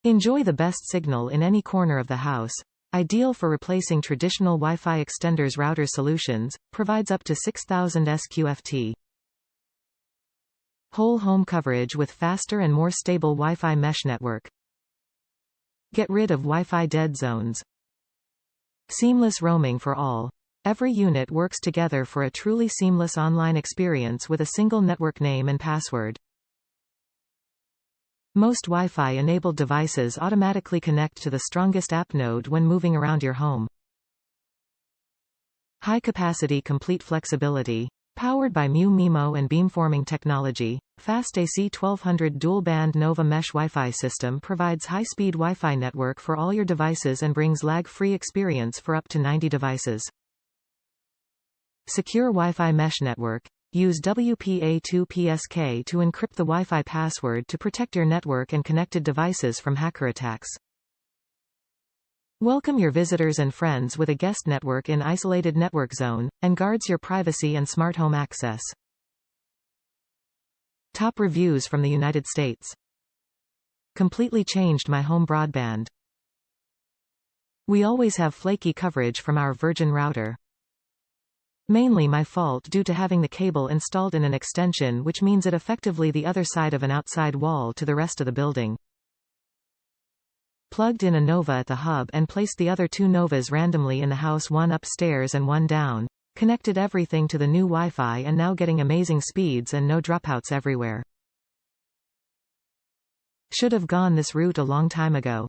Enjoy the best signal in any corner of the house. Ideal for replacing traditional Wi-Fi extenders. Router solutions, provides up to 6,000 Sq.Ft. Whole home coverage with faster and more stable Wi-Fi mesh network. Get rid of Wi-Fi dead zones. Seamless roaming for all. Every unit works together for a truly seamless online experience with a single network name and password. Most Wi-Fi-enabled devices automatically connect to the strongest app node when moving around your home. High-capacity complete flexibility. Powered by Mu-Mimo and Beamforming technology, fast AC 1200 dual-band Nova Mesh Wi-Fi system provides high-speed Wi-Fi network for all your devices and brings lag-free experience for up to 90 devices. Secure Wi-Fi mesh network. Use WPA2 to encrypt the Wi-Fi password to protect your network and connected devices from hacker attacks. Welcome your visitors and friends with a guest network in isolated network zone, and guards your privacy and smart home access. Top reviews from the United States. Completely changed my home broadband. We always have flaky coverage from our Virgin router. Mainly my fault due to having the cable installed in an extension, which means it effectively the other side of an outside wall to the rest of the building. Plugged in a Nova at the hub and placed the other two Novas randomly in the house, one upstairs and one down. Connected everything to the new Wi-Fi and now getting amazing speeds and no dropouts everywhere. Should have gone this route a long time ago.